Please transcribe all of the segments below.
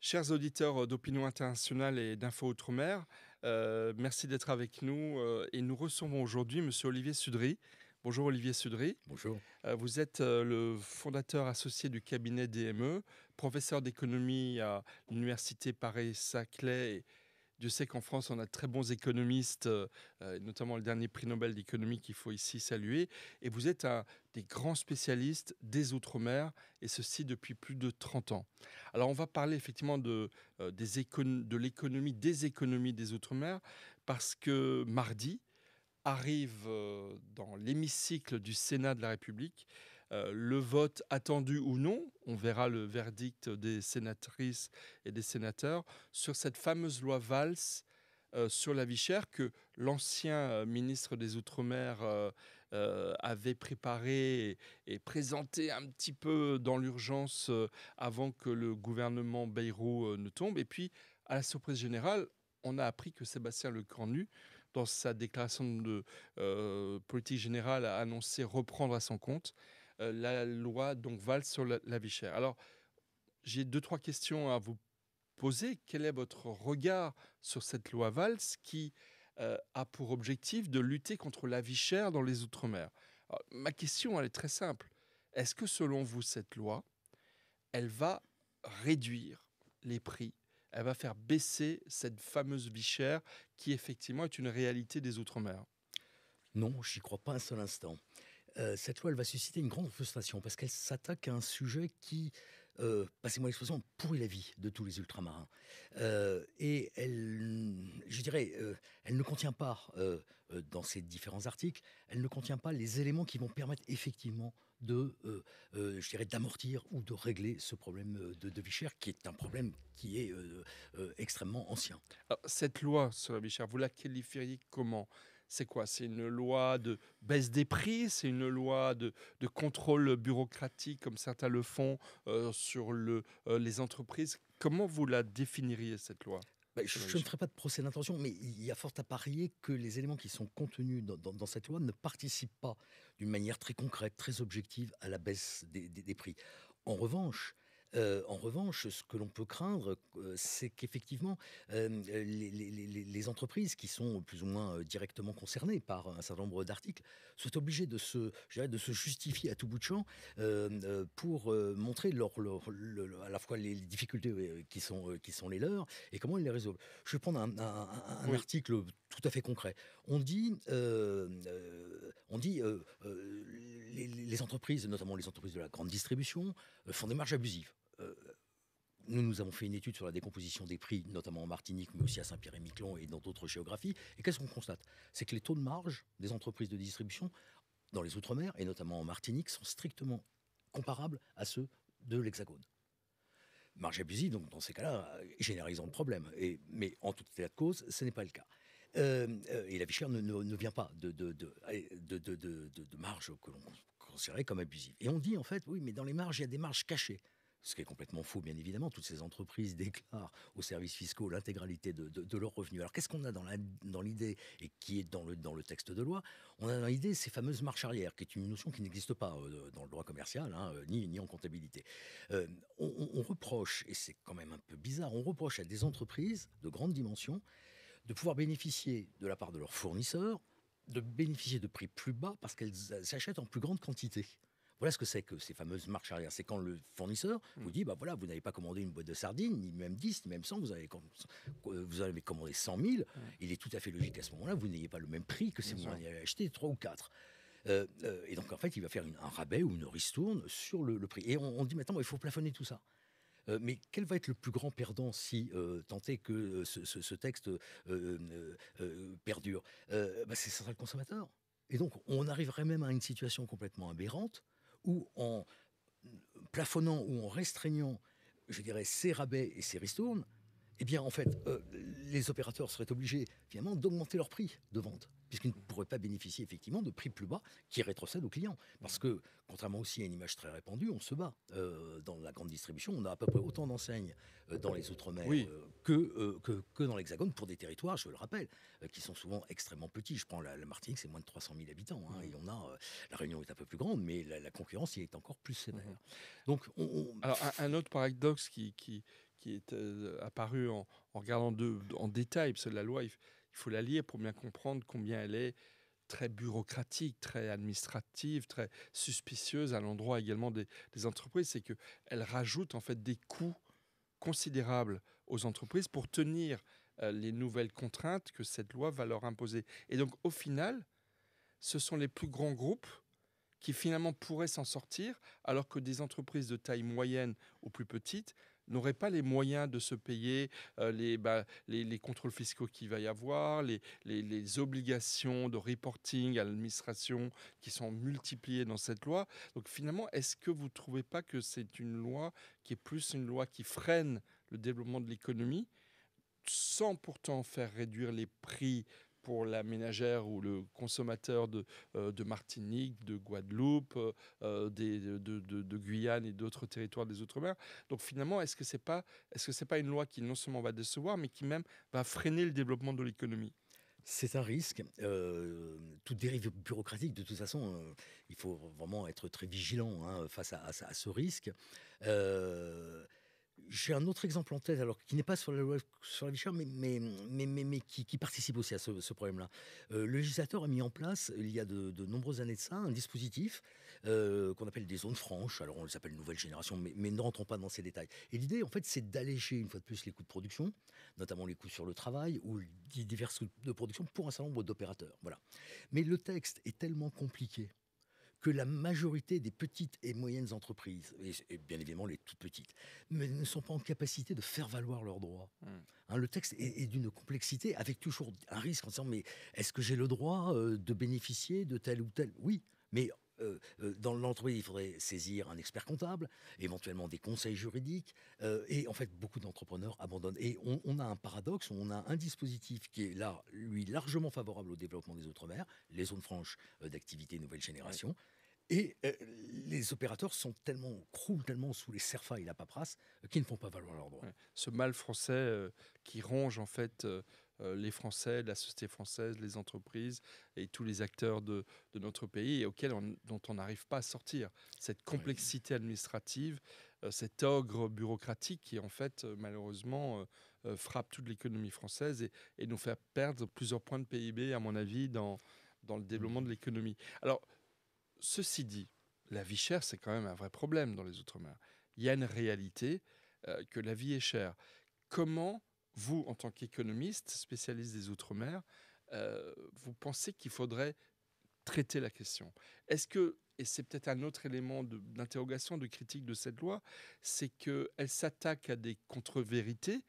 Chers auditeurs d'Opinion Internationale et d'Info Outre-mer, merci d'être avec nous et nous recevons aujourd'hui Monsieur Olivier Sudry. Bonjour Olivier Sudry. Bonjour. Vous êtes le fondateur associé du cabinet DME, professeur d'économie à l'université Paris-Saclay. Dieu sait qu'en France, on a de très bons économistes, notamment le dernier prix Nobel d'économie qu'il faut ici saluer. Et vous êtes un des grands spécialistes des Outre-mer, et ceci depuis plus de 30 ans. Alors, on va parler effectivement de l'économie des Outre-mer, parce que mardi, arrive dans l'hémicycle du Sénat de la République le vote attendu ou non, on verra le verdict des sénatrices et des sénateurs, sur cette fameuse loi Valls sur la vie chère que l'ancien ministre des Outre-mer avait préparé et présenté un petit peu dans l'urgence avant que le gouvernement Bayrou ne tombe. Et puis, à la surprise générale, on a appris que Sébastien Lecornu, dans sa déclaration de politique générale, a annoncé reprendre à son compte la loi donc Valls sur la vie chère. Alors, j'ai deux, trois questions à vous poser. Quel est votre regard sur cette loi Valls qui a pour objectif de lutter contre la vie chère dans les Outre-mer? Alors, ma question, elle est très simple. Est-ce que selon vous, cette loi, elle va réduire les prix, elle va faire baisser cette fameuse vie chère qui effectivement est une réalité des Outre-mer? Non, j'y crois pas un seul instant. Cette loi, elle va susciter une grande frustration parce qu'elle s'attaque à un sujet qui, passez-moi l'expression, pourrit la vie de tous les ultramarins. Et elle, je dirais, elle ne contient pas, dans ces différents articles, elle ne contient pas les éléments qui vont permettre effectivement je dirais, d'amortir ou de régler ce problème de vie chère, qui est un problème qui est extrêmement ancien. Alors, cette loi sur la vie chère, vous la qualifieriez comment? C'est quoi? C'est une loi de baisse des prix? C'est une loi de contrôle bureaucratique, comme certains le font sur les entreprises? Comment vous la définiriez, cette loi Bah, sur la vie je ne chère? ferai pas de procès d'intention, mais il y a fort à parier que les éléments qui sont contenus dans cette loi ne participent pas d'une manière très concrète, très objective à la baisse des prix. En revanche, ce que l'on peut craindre, c'est qu'effectivement, les entreprises qui sont plus ou moins directement concernées par un certain nombre d'articles soient obligées je dirais, de se justifier à tout bout de champ pour montrer à la fois les difficultés qui sont les leurs et comment ils les résolvent. Je vais prendre un Oui. article tout à fait concret. Les entreprises, notamment les entreprises de la grande distribution, font des marges abusives. Nous avons fait une étude sur la décomposition des prix, notamment en Martinique, mais aussi à Saint-Pierre-et-Miquelon et dans d'autres géographies. Et qu'est-ce qu'on constate? C'est que les taux de marge des entreprises de distribution dans les Outre-mer, et notamment en Martinique, sont strictement comparables à ceux de l'Hexagone. Marge abusive, donc dans ces cas-là, généralisons le problème. Mais en tout état de cause, ce n'est pas le cas. Et la vie chère ne vient pas de marge que l'on considérait comme abusive. Et on dit en fait, oui, mais dans les marges, il y a des marges cachées. Ce qui est complètement faux, bien évidemment. Toutes ces entreprises déclarent aux services fiscaux l'intégralité de leurs revenus. Alors, qu'est-ce qu'on a dans l'idée, et qui est dans le texte de loi? On a dans l'idée ces fameuses marches arrière, qui est une notion qui n'existe pas dans le droit commercial, hein, ni en comptabilité. On reproche, et c'est quand même un peu bizarre, on reproche à des entreprises de grande dimension de pouvoir bénéficier de la part de leurs fournisseurs, de bénéficier de prix plus bas parce qu'elles s'achètent en plus grande quantité. Voilà ce que c'est que ces fameuses marches arrière. C'est quand le fournisseur vous Mm. dit, bah voilà, vous n'avez pas commandé une boîte de sardines, ni même 10, ni même 100, vous avez commandé 100 000. Ouais. Il est tout à fait logique qu'à ce moment-là, vous n'ayez pas le même prix que si Bien vous en sûr. avez acheté 3 ou 4. Et donc, en fait, il va faire un rabais ou une ristourne sur le prix. Et on dit maintenant, il faut plafonner tout ça. Mais quel va être le plus grand perdant si tant est que ce texte perdure? Ce sera le consommateur. Et donc, on arriverait même à une situation complètement aberrante où, en plafonnant ou en restreignant, je dirais, ces rabais et ces ristournes, eh bien, en fait, les opérateurs seraient obligés, finalement, d'augmenter leur prix de vente, puisqu'ils ne pourraient pas bénéficier, effectivement, de prix plus bas qui rétrocèdent aux clients. Parce que, contrairement aussi à une image très répandue, on se bat. Dans la grande distribution, on a à peu près autant d'enseignes dans les Outre-mer Oui. que dans l'Hexagone, pour des territoires, je le rappelle, qui sont souvent extrêmement petits. Je prends la Martinique, c'est moins de 300 000 habitants. Hein, Mhm. et la Réunion est un peu plus grande, mais la concurrence y est encore plus Mhm. sévère. Donc, Alors, un autre paradoxe qui est apparu en regardant en détail, parce que la loi, il faut la lire pour bien comprendre combien elle est très bureaucratique, très administrative, très suspicieuse à l'endroit également des entreprises. C'est qu'elle rajoute en fait des coûts considérables aux entreprises pour tenir les nouvelles contraintes que cette loi va leur imposer. Et donc, au final, ce sont les plus grands groupes qui finalement pourraient s'en sortir, alors que des entreprises de taille moyenne ou plus petite n'auraient pas les moyens de se payer les contrôles fiscaux qu'il va y avoir, les obligations de reporting à l'administration qui sont multipliées dans cette loi. Donc finalement, est-ce que vous ne trouvez pas que c'est une loi qui est plus une loi qui freine le développement de l'économie sans pourtant faire réduire les prix pour la ménagère ou le consommateur de Martinique, de Guadeloupe, de Guyane et d'autres territoires des Outre-mer. Donc finalement, est-ce que c'est pas une loi qui non seulement va décevoir, mais qui même va freiner le développement de l'économie? C'est un risque. Toute dérive bureaucratique, de toute façon, il faut vraiment être très vigilant face à ce risque. Euh, J'ai un autre exemple en tête, alors qui n'est pas sur la loi sur la vie chère, mais qui participe aussi à ce problème-là. Le législateur a mis en place, il y a de nombreuses années de ça, un dispositif qu'on appelle des zones franches. Alors on les appelle nouvelle génération, mais ne rentrons pas dans ces détails. Et l'idée, en fait, c'est d'alléger une fois de plus les coûts de production, notamment les coûts sur le travail ou divers coûts de production pour un certain nombre d'opérateurs. Voilà. Mais le texte est tellement compliqué que la majorité des petites et moyennes entreprises, et bien évidemment les toutes petites, ne sont pas en capacité de faire valoir leurs droits. Le texte est d'une complexité, avec toujours un risque en disant, mais est-ce que j'ai le droit de bénéficier de tel ou tel? Oui, mais dans l'entreprise, il faudrait saisir un expert comptable, éventuellement des conseils juridiques, et en fait, beaucoup d'entrepreneurs abandonnent. Et on a un paradoxe, on a un dispositif qui est là, lui, largement favorable au développement des Outre-mer, les zones franches d'activité nouvelle génération, et les opérateurs croulent tellement sous les serfas et la paperasse qu'ils ne font pas valoir leurs droits. Ouais. Ce mal français qui ronge en fait les Français, la société française, les entreprises et tous les acteurs de notre pays et dont on n'arrive pas à sortir. Cette Ouais. complexité administrative, cet ogre bureaucratique qui en fait malheureusement frappe toute l'économie française et nous fait perdre plusieurs points de PIB à mon avis dans le développement de Mhm. l'économie. Alors ceci dit, la vie chère c'est quand même un vrai problème dans les Outre-mer. Il y a une réalité que la vie est chère. Comment, vous, en tant qu'économiste, spécialiste des Outre-mer, vous pensez qu'il faudrait traiter la question? Est-ce que, et c'est peut-être un autre élément d'interrogation, de critique de cette loi, c'est qu'elle s'attaque à des contre-vérités,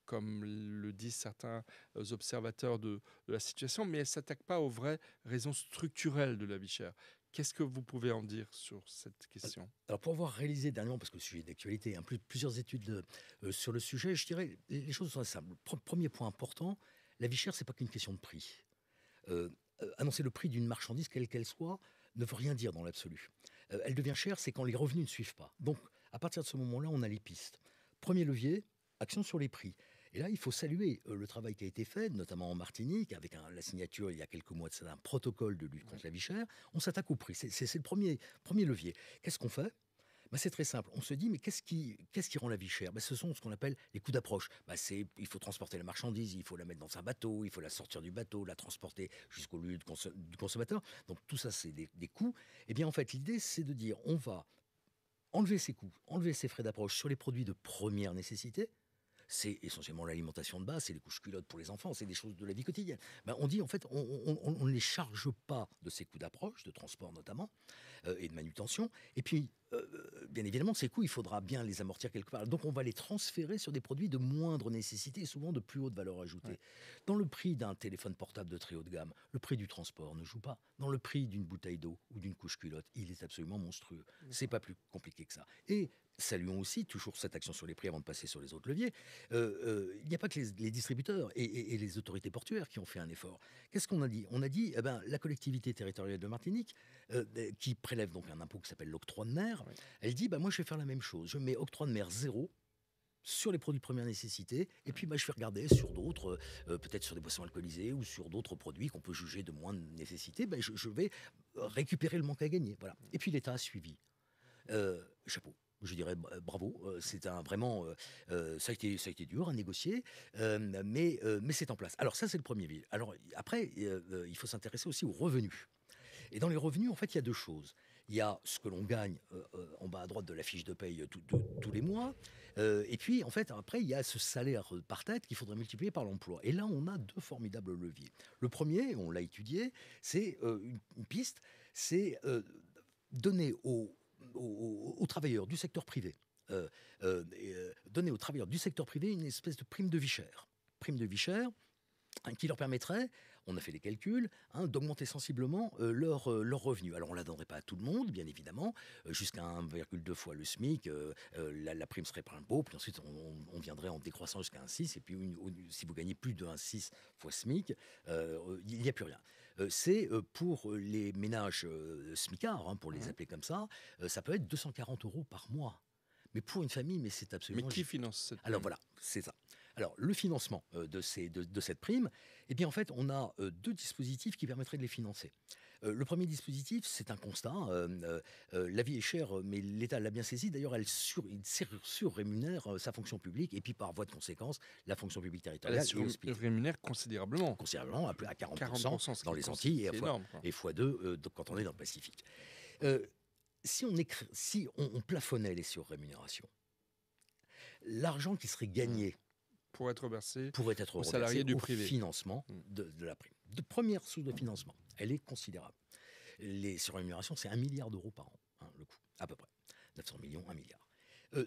comme le disent certains observateurs de la situation, mais elle ne s'attaque pas aux vraies raisons structurelles de la vie chère. Qu'est-ce que vous pouvez en dire sur cette question? Alors pour avoir réalisé dernièrement, parce que le sujet d'actualité, plusieurs études sur le sujet, je dirais les choses sont assez simples. Premier point important, la vie chère, c'est pas qu'une question de prix. Annoncer le prix d'une marchandise, quelle qu'elle soit, ne veut rien dire dans l'absolu. Elle devient chère, c'est quand les revenus ne suivent pas. Donc, à partir de ce moment-là, on a les pistes. Premier levier, action sur les prix. Et là, il faut saluer le travail qui a été fait, notamment en Martinique, avec la signature il y a quelques mois de ça, d'un protocole de lutte contre la vie chère. On s'attaque au prix. C'est le premier levier. Qu'est-ce qu'on fait? C'est très simple. On se dit, mais qu'est-ce qui rend la vie chère? Ce sont ce qu'on appelle les coûts d'approche. Il faut transporter la marchandise, il faut la mettre dans un bateau, il faut la sortir du bateau, la transporter jusqu'au lieu du consommateur. Donc tout ça, c'est des coûts. Et bien en fait, l'idée, c'est de dire, on va enlever ces coûts, enlever ces frais d'approche sur les produits de première nécessité. C'est essentiellement l'alimentation de base, c'est les couches culottes pour les enfants, c'est des choses de la vie quotidienne. On dit en fait, on ne les charge pas de ces coûts d'approche, de transport notamment, et de manutention. Et puis, bien évidemment, ces coûts, il faudra bien les amortir quelque part. Donc, on va les transférer sur des produits de moindre nécessité et souvent de plus haute valeur ajoutée. Ouais. Dans le prix d'un téléphone portable de très haut de gamme, le prix du transport ne joue pas. Dans le prix d'une bouteille d'eau ou d'une couche culotte, il est absolument monstrueux. C'est pas plus compliqué que ça. Et saluons aussi, toujours cette action sur les prix avant de passer sur les autres leviers, il n'y a pas que les distributeurs et les autorités portuaires qui ont fait un effort. Qu'est-ce qu'on a dit? On a dit, la collectivité territoriale de Martinique, qui prélève donc un impôt qui s'appelle l'octroi de mer, Oui. elle dit, moi je vais faire la même chose. Je mets octroi de mer zéro sur les produits de première nécessité, et puis je vais regarder sur d'autres, peut-être sur des boissons alcoolisées ou sur d'autres produits qu'on peut juger de moins de nécessité, je vais récupérer le manque à gagner. Voilà. Et puis l'État a suivi. Chapeau. Je dirais bravo. Ça a été dur à négocier, mais c'est en place. Alors ça, c'est le premier bill. Alors après, il faut s'intéresser aussi aux revenus. Et dans les revenus, en fait, il y a deux choses. Il y a ce que l'on gagne en bas à droite de la fiche de paye tous les mois. Et puis, en fait, après, il y a ce salaire par tête qu'il faudrait multiplier par l'emploi. Et là, on a deux formidables leviers. Le premier, on l'a étudié, c'est une piste, c'est donner aux travailleurs du secteur privé, donner aux travailleurs du secteur privé une espèce de prime de vie chère. Prime de vie chère qui leur permettrait, on a fait les calculs, d'augmenter sensiblement leurs revenus. Alors on ne la donnerait pas à tout le monde, bien évidemment, jusqu'à 1,2 fois le SMIC, la prime serait par impôt, puis ensuite on viendrait en décroissant jusqu'à 1,6, et puis si vous gagnez plus de 1,6 fois SMIC, il n'y a plus rien. C'est pour les ménages smicards, pour les appeler comme ça peut être 240 € par mois. Mais pour une famille, mais c'est absolument... Mais qui finance cette Alors prime? voilà, c'est ça. Alors, le financement de cette prime, eh bien, en fait, on a deux dispositifs qui permettraient de les financer. Le premier dispositif, c'est un constat. La vie est chère, mais l'État l'a bien saisi. D'ailleurs, il surrémunère sa fonction publique et puis, par voie de conséquence, la fonction publique Elle territoriale et hospitalière. rémunère considérablement. Considérablement, à 40%, 40%, dans les Antilles et c'est énorme, quoi. x2 quand on est dans le Pacifique. Si on plafonnait les surrémunérations, l'argent qui serait gagné Pour être versé pourrait être aux reversé salariés du au privé. financement de la prime. De première source de financement, elle est considérable. Les surrémunérations, c'est 1 milliard d'euros par an, le coût, à peu près. 900 millions, 1 milliard.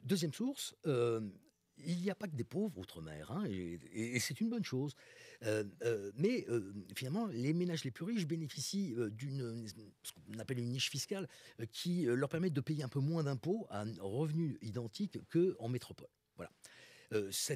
Deuxième source, il n'y a pas que des pauvres outre-mer, et c'est une bonne chose. Mais finalement, les ménages les plus riches bénéficient ce qu'on appelle une niche fiscale qui leur permet de payer un peu moins d'impôts à un revenu identique qu'en métropole. Voilà. Ce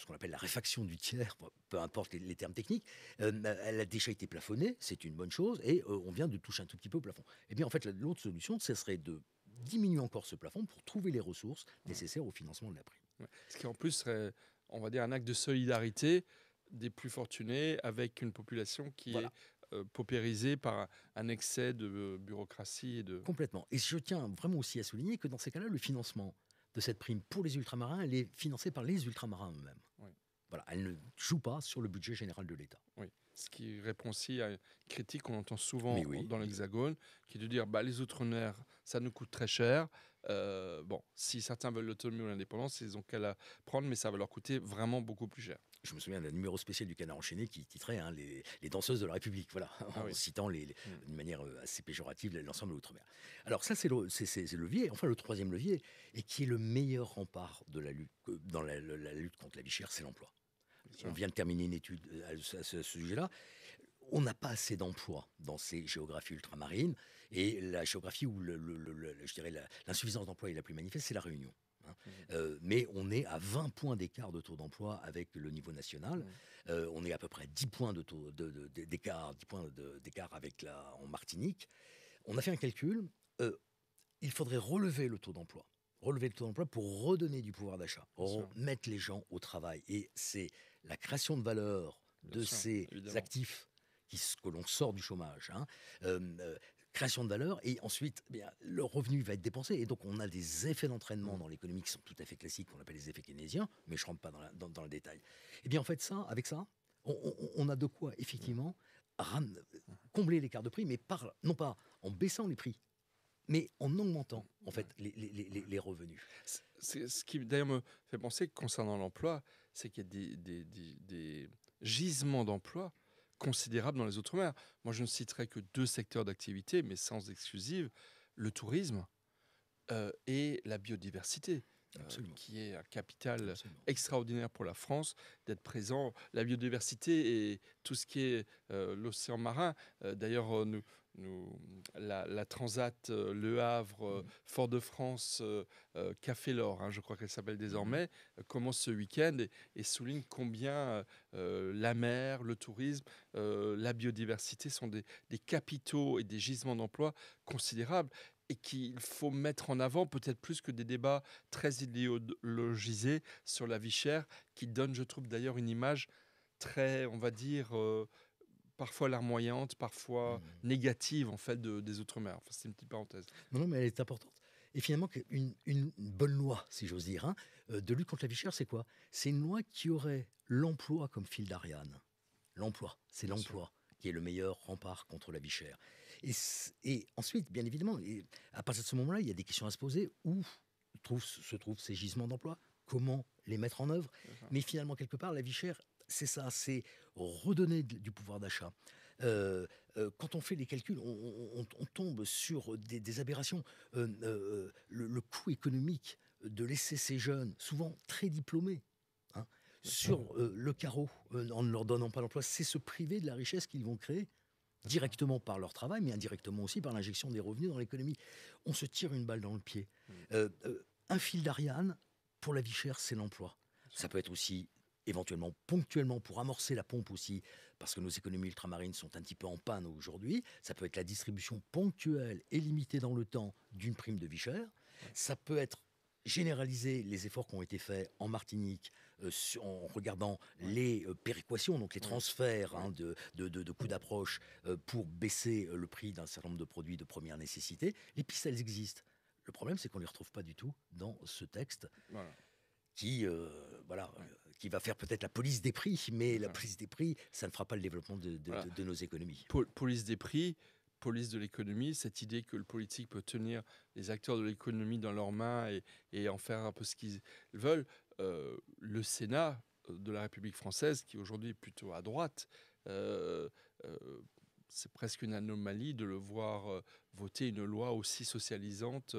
qu'on appelle la réfaction du tiers, peu importe les termes techniques, elle a déjà été plafonnée, c'est une bonne chose, et on vient de toucher un tout petit peu au plafond. Eh bien, en fait, l'autre solution, ce serait de diminuer encore ce plafond pour trouver les ressources nécessaires au financement de la prime. Ouais. Ce qui en plus serait, on va dire, un acte de solidarité des plus fortunés avec une population qui Voilà. est paupérisée par un excès de bureaucratie et de... Complètement. Et je tiens vraiment aussi à souligner que dans ces cas-là, le financement de cette prime pour les ultramarins, elle est financée par les ultramarins eux-mêmes. Oui. Voilà, elle ne joue pas sur le budget général de l'État. Oui. Ce qui répond aussi à une critique qu'on entend souvent Mais oui, dans l'Hexagone, qui est de dire les Outre-mer, ça nous coûte très cher. Si certains veulent l'autonomie ou l'indépendance, ils ont qu'à la prendre, mais ça va leur coûter vraiment beaucoup plus cher. Je me souviens d'un numéro spécial du Canard enchaîné qui titrait les danseuses de la République, voilà, en citant d'une manière assez péjorative l'ensemble de l'outre-mer. Alors ça, c'est le levier. Enfin, le troisième levier, et qui est le meilleur rempart de la lutte, dans la lutte contre la vie chère, c'est l'emploi. On vient de terminer une étude à ce sujet-là. On n'a pas assez d'emplois dans ces géographies ultramarines, et la géographie où je dirais l'insuffisance d'emploi est la plus manifeste, c'est la Réunion. Mais on est à 20 points d'écart de taux d'emploi avec le niveau national. On est à peu près 10 points d'écart en Martinique. On a fait un calcul. Il faudrait relever le taux d'emploi. Relever le taux d'emploi pour redonner du pouvoir d'achat, remettre les gens au travail. Et c'est la création de valeur de ces actifs que l'on sort du chômage. Création de valeur, et ensuite le revenu va être dépensé, et donc on a des effets d'entraînement dans l'économie qui sont tout à fait classiques, qu'on appelle les effets keynésiens, mais je ne rentre pas dans le détail. Et bien en fait avec ça, on a de quoi effectivement combler l'écart de prix, mais non pas en baissant les prix, mais en augmentant en fait les revenus. Ce qui d'ailleurs me fait penser concernant l'emploi, c'est qu'il y a des gisements d'emploi considérables dans les Outre-mer. Moi, je ne citerai que deux secteurs d'activité, mais sans exclusive, le tourisme et la biodiversité. Qui est un capital extraordinaire pour la France, d'être présent. La biodiversité et tout ce qui est l'océan marin. D'ailleurs, la Transat Le Havre, Fort-de-France, Café L'Or, je crois qu'elle s'appelle désormais, commence ce week-end et souligne combien la mer, le tourisme, la biodiversité sont des capitaux et des gisements d'emploi considérables, et qu'il faut mettre en avant peut-être plus que des débats très idéologisés sur la vie chère, qui donnent, je trouve d'ailleurs, une image très, on va dire, parfois larmoyante, parfois négative en fait des Outre-mer. Enfin, c'est une petite parenthèse. Non, mais elle est importante. Et finalement, une bonne loi, si j'ose dire, hein, de lutte contre la vie chère, c'est quoi? C'est une loi qui aurait l'emploi comme fil d'Ariane. L'emploi, c'est Bien sûr. l'emploi qui est le meilleur rempart contre la vie chère. Et ensuite, bien évidemment, à partir de ce moment-là, il y a des questions à se poser. Où se trouvent ces gisements d'emploi? Comment les mettre en œuvre? C'est ça. Mais finalement, quelque part, la vie chère, c'est ça, c'est redonner du pouvoir d'achat. Quand on fait les calculs, on tombe sur des aberrations. Le coût économique de laisser ces jeunes, souvent très diplômés, hein, Bien sûr. sur le carreau, en ne leur donnant pas d'emploi, c'est se priver de la richesse qu'ils vont créer directement par leur travail, mais indirectement aussi par l'injection des revenus dans l'économie. On se tire une balle dans le pied. Mm. Un fil d'Ariane, pour la vie chère, c'est l'emploi. Bien sûr. Ça peut être aussi éventuellement ponctuellement pour amorcer la pompe aussi, parce que nos économies ultramarines sont un petit peu en panne aujourd'hui. Ça peut être la distribution ponctuelle et limitée dans le temps d'une prime de vie chère. Ouais. Ça peut être généraliser les efforts qui ont été faits en Martinique en regardant Ouais. les péréquations, donc les Oui. transferts, Oui. hein, de coûts d'approche pour baisser le prix d'un certain nombre de produits de première nécessité. Les pistes, elles existent. Le problème, c'est qu'on ne les retrouve pas du tout dans ce texte Voilà. qui, voilà, Ouais. qui va faire peut-être la police des prix, mais C'est la ça. police des prix, ça ne fera pas le développement Voilà. de nos économies. Police des prix, police de l'économie, cette idée que le politique peut tenir les acteurs de l'économie dans leurs mains et en faire un peu ce qu'ils veulent. Le Sénat de la République française, qui aujourd'hui est plutôt à droite, euh, euh, c'est presque une anomalie de le voir voter une loi aussi socialisante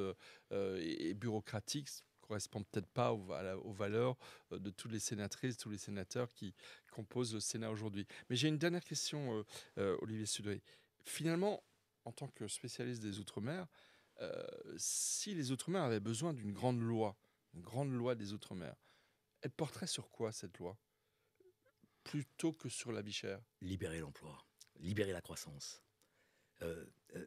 et bureaucratique. Ça correspond peut-être pas aux valeurs de toutes les sénatrices, tous les sénateurs qui composent le Sénat aujourd'hui. Mais j'ai une dernière question, Olivier Sudry. Finalement, en tant que spécialiste des Outre-mer, si les Outre-mer avaient besoin d'une grande loi, une grande loi des Outre-mer, elle porterait sur quoi cette loi? Plutôt que sur la vie chère. Libérer l'emploi, libérer la croissance. Euh, euh,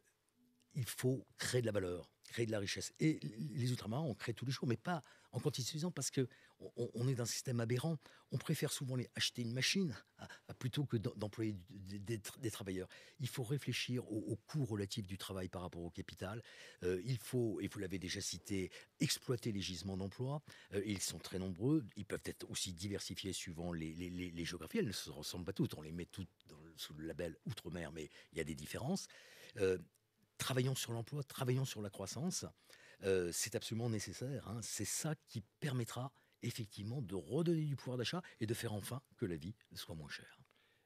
il faut créer de la valeur, créer de la richesse. Et les Ultramarins, on crée tous les jours, mais pas en quantité suffisante parce que on est dans un système aberrant. On préfère souvent acheter une machine plutôt que d'employer des travailleurs. Il faut réfléchir au coût relatif du travail par rapport au capital. Il faut, et vous l'avez déjà cité, exploiter les gisements d'emploi. Ils sont très nombreux. Ils peuvent être aussi diversifiés suivant les géographies. Elles ne se ressemblent pas toutes. On les met toutes sous le label Outre-mer, mais il y a des différences. Euh, Travaillons sur l'emploi, travaillons sur la croissance. C'est absolument nécessaire, hein. C'est ça qui permettra effectivement de redonner du pouvoir d'achat et de faire enfin que la vie soit moins chère.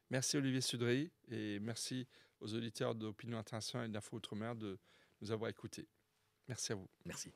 Merci Olivier Sudry et merci aux auditeurs d'Opinion Internationale et d'Info Outre-mer de nous avoir écoutés. Merci à vous. Merci.